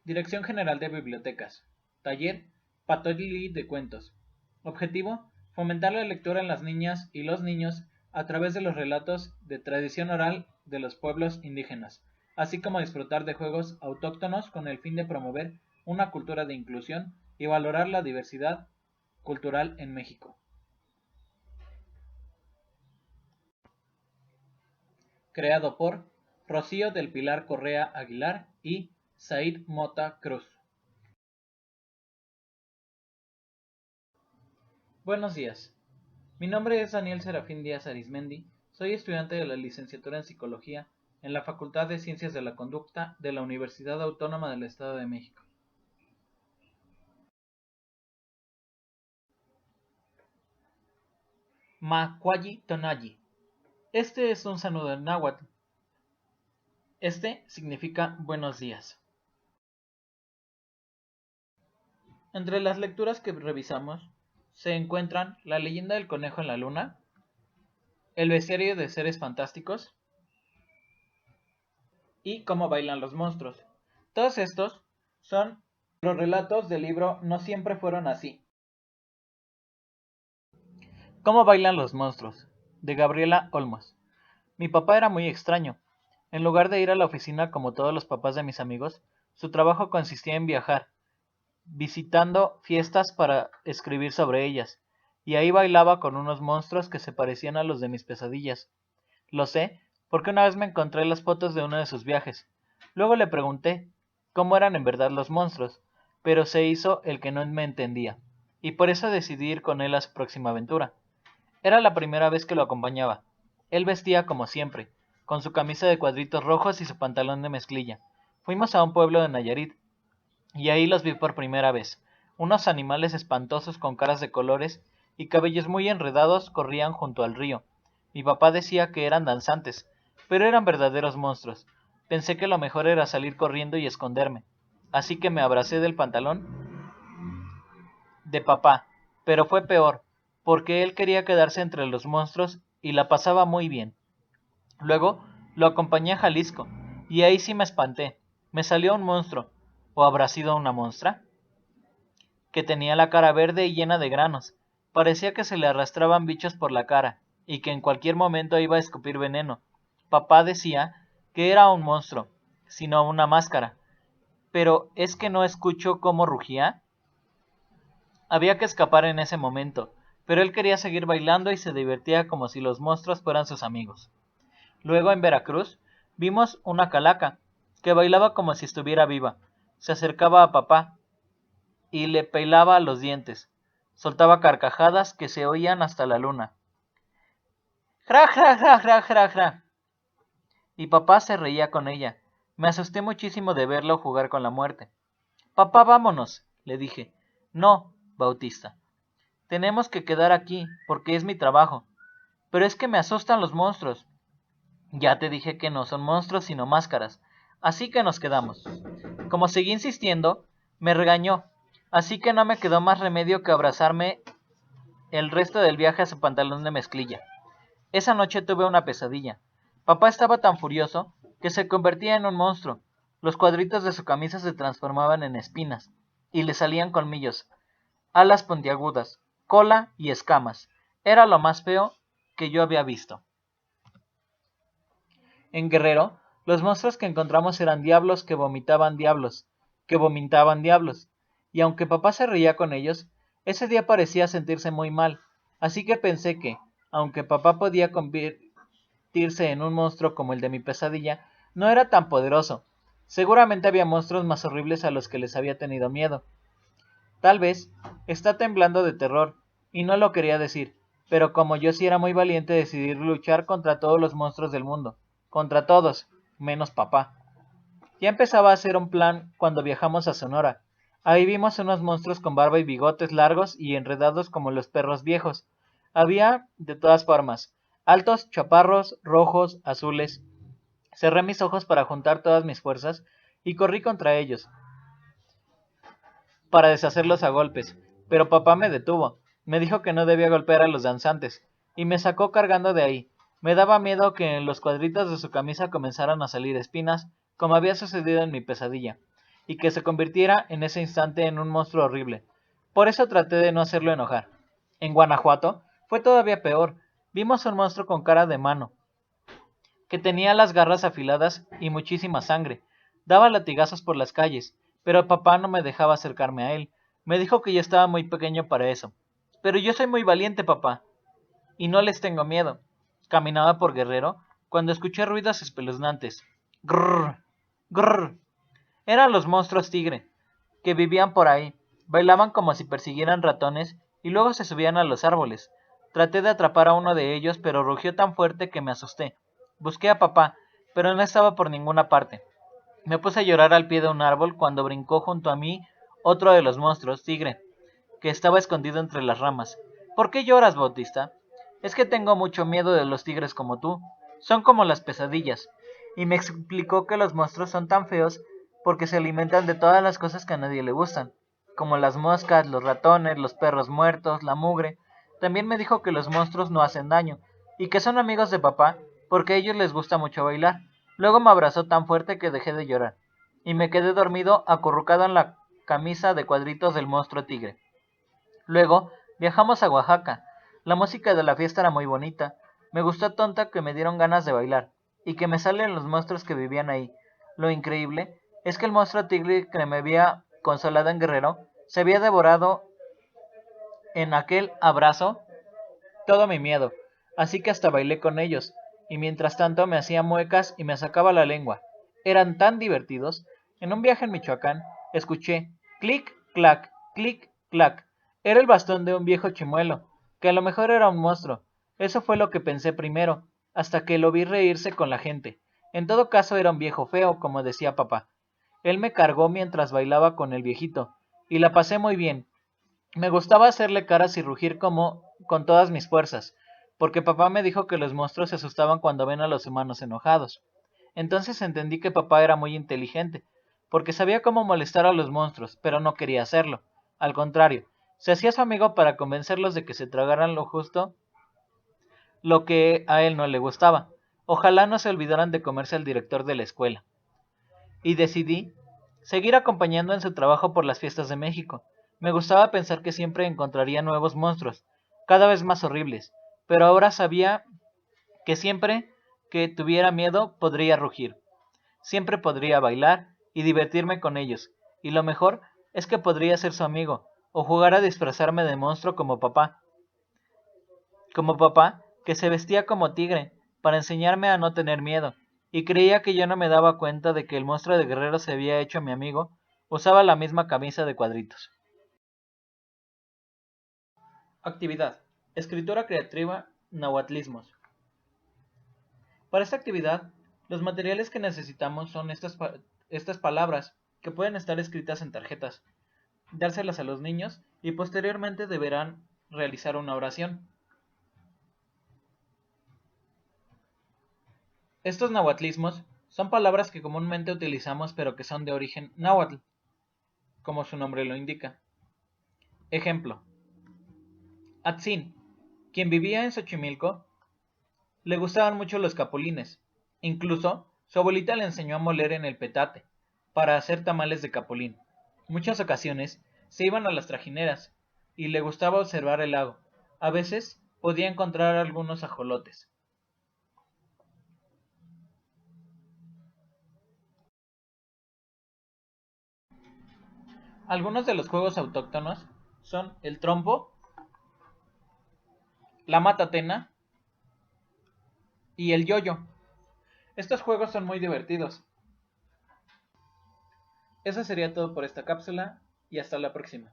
Dirección General de Bibliotecas. Taller Patolli de Cuentos. Objetivo: fomentar la lectura en las niñas y los niños a través de los relatos de tradición oral de los pueblos indígenas, así como disfrutar de juegos autóctonos con el fin de promover una cultura de inclusión y valorar la diversidad cultural en México. Creado por Rocío del Pilar Correa Aguilar y Said Mota Cruz. Buenos días. Mi nombre es Daniel Serafín Díaz Arizmendi. Soy estudiante de la licenciatura en Psicología en la Facultad de Ciencias de la Conducta de la Universidad Autónoma del Estado de México. Macuayi Tonayi. Este es un saludo en náhuatl. Este significa buenos días. Entre las lecturas que revisamos se encuentran La leyenda del conejo en la luna, El bestiario de seres fantásticos y Cómo bailan los monstruos. Todos estos son los relatos del libro No siempre fueron así. Cómo bailan los monstruos, de Gabriela Olmos. Mi papá era muy extraño. En lugar de ir a la oficina como todos los papás de mis amigos, su trabajo consistía en viajar, visitando fiestas para escribir sobre ellas, y ahí bailaba con unos monstruos que se parecían a los de mis pesadillas. Lo sé, porque una vez me encontré las fotos de uno de sus viajes. Luego le pregunté cómo eran en verdad los monstruos, pero se hizo el que no me entendía, y por eso decidí ir con él a su próxima aventura. Era la primera vez que lo acompañaba. Él vestía como siempre, con su camisa de cuadritos rojos y su pantalón de mezclilla. Fuimos a un pueblo de Nayarit, y ahí los vi por primera vez. Unos animales espantosos con caras de colores y cabellos muy enredados corrían junto al río. Mi papá decía que eran danzantes, pero eran verdaderos monstruos. Pensé que lo mejor era salir corriendo y esconderme, así que me abracé del pantalón de papá, pero fue peor, porque él quería quedarse entre los monstruos y la pasaba muy bien. Luego lo acompañé a Jalisco, y ahí sí me espanté. Me salió un monstruo, ¿o habrá sido una monstrua? Que tenía la cara verde y llena de granos. Parecía que se le arrastraban bichos por la cara, y que en cualquier momento iba a escupir veneno. Papá decía que era un monstruo, sino una máscara. Pero ¿es que no escucho cómo rugía? Había que escapar en ese momento, pero él quería seguir bailando y se divertía como si los monstruos fueran sus amigos. Luego en Veracruz vimos una calaca, que bailaba como si estuviera viva. Se acercaba a papá y le pelaba los dientes. Soltaba carcajadas que se oían hasta la luna. ¡Jra, jra, jra, jra, jra, jra! Y papá se reía con ella. Me asusté muchísimo de verlo jugar con la muerte. Papá, vámonos, le dije. No, Bautista. Tenemos que quedar aquí, porque es mi trabajo. Pero es que me asustan los monstruos. Ya te dije que no son monstruos, sino máscaras. Así que nos quedamos. Como seguí insistiendo, me regañó. Así que no me quedó más remedio que abrazarme el resto del viaje a su pantalón de mezclilla. Esa noche tuve una pesadilla. Papá estaba tan furioso que se convertía en un monstruo. Los cuadritos de su camisa se transformaban en espinas, y le salían colmillos, alas puntiagudas, cola y escamas. Era lo más feo que yo había visto. En Guerrero, los monstruos que encontramos eran diablos, que vomitaban diablos, y aunque papá se reía con ellos, ese día parecía sentirse muy mal, así que pensé que, aunque papá podía convertirse en un monstruo como el de mi pesadilla, no era tan poderoso. Seguramente había monstruos más horribles a los que les había tenido miedo. Tal vez está temblando de terror, y no lo quería decir, pero como yo sí era muy valiente decidí luchar contra todos los monstruos del mundo, contra todos, menos papá. Ya empezaba a hacer un plan cuando viajamos a Sonora. Ahí vimos unos monstruos con barba y bigotes largos y enredados como los perros viejos. Había de todas formas, altos, chaparros, rojos, azules. Cerré mis ojos para juntar todas mis fuerzas y corrí contra ellos, para deshacerlos a golpes, pero papá me detuvo. Me dijo que no debía golpear a los danzantes, y me sacó cargando de ahí. Me daba miedo que en los cuadritos de su camisa comenzaran a salir espinas, como había sucedido en mi pesadilla. y que se convirtiera en ese instante en un monstruo horrible. Por eso traté de no hacerlo enojar. En Guanajuato fue todavía peor. Vimos un monstruo con cara de mano, que tenía las garras afiladas y muchísima sangre. Daba latigazos por las calles, pero papá no me dejaba acercarme a él. Me dijo que yo estaba muy pequeño para eso. Pero yo soy muy valiente, papá, y no les tengo miedo. Caminaba por Guerrero cuando escuché ruidos espeluznantes. Grrr, grrr. Eran los monstruos tigre, que vivían por ahí. Bailaban como si persiguieran ratones y luego se subían a los árboles. Traté de atrapar a uno de ellos, pero rugió tan fuerte que me asusté. Busqué a papá, pero no estaba por ninguna parte. Me puse a llorar al pie de un árbol cuando brincó junto a mí otro de los monstruos, tigre, que estaba escondido entre las ramas. ¿Por qué lloras, Bautista? Es que tengo mucho miedo de los tigres como tú. Son como las pesadillas. Y me explicó que los monstruos son tan feos porque se alimentan de todas las cosas que a nadie le gustan, como las moscas, los ratones, los perros muertos, la mugre. También me dijo que los monstruos no hacen daño y que son amigos de papá porque a ellos les gusta mucho bailar. Luego me abrazó tan fuerte que dejé de llorar y me quedé dormido acurrucado en la camisa de cuadritos del monstruo tigre. Luego viajamos a Oaxaca. La música de la fiesta era muy bonita. Me gustó tonta que me dieron ganas de bailar y que me salen los monstruos que vivían ahí. Lo increíble es que el monstruo tigre que me había consolado en Guerrero se había devorado en aquel abrazo todo mi miedo, así que hasta bailé con ellos, y mientras tanto me hacía muecas y me sacaba la lengua. Eran tan divertidos. En un viaje en Michoacán, escuché clic, clac, clic, clac. Era el bastón de un viejo chimuelo, que a lo mejor era un monstruo. Eso fue lo que pensé primero, hasta que lo vi reírse con la gente. En todo caso era un viejo feo, como decía papá. Él me cargó mientras bailaba con el viejito, y la pasé muy bien. Me gustaba hacerle caras y rugir como con todas mis fuerzas, porque papá me dijo que los monstruos se asustaban cuando ven a los humanos enojados. Entonces entendí que papá era muy inteligente, porque sabía cómo molestar a los monstruos, pero no quería hacerlo. Al contrario, se hacía su amigo para convencerlos de que se tragaran lo justo, lo que a él no le gustaba. Ojalá no se olvidaran de comerse al director de la escuela. Y decidí seguir acompañando en su trabajo por las fiestas de México. Me gustaba pensar que siempre encontraría nuevos monstruos, cada vez más horribles, pero ahora sabía que siempre que tuviera miedo podría rugir, siempre podría bailar y divertirme con ellos, y lo mejor es que podría ser su amigo, o jugar a disfrazarme de monstruo como papá, que se vestía como tigre, para enseñarme a no tener miedo, y creía que yo no me daba cuenta de que el monstruo de Guerrero se había hecho mi amigo, usaba la misma camisa de cuadritos. Actividad. Escritura creativa, nahuatlismos. Para esta actividad, los materiales que necesitamos son estas palabras, que pueden estar escritas en tarjetas, dárselas a los niños y posteriormente deberán realizar una oración. Estos nahuatlismos son palabras que comúnmente utilizamos pero que son de origen náhuatl, como su nombre lo indica. Ejemplo: Atzin, quien vivía en Xochimilco, le gustaban mucho los capulines. Incluso, su abuelita le enseñó a moler en el petate, para hacer tamales de capulín. Muchas ocasiones se iban a las trajineras, y le gustaba observar el lago. A veces podía encontrar algunos ajolotes. Algunos de los juegos autóctonos son el trompo, la matatena y el yoyo. Estos juegos son muy divertidos. Eso sería todo por esta cápsula y hasta la próxima.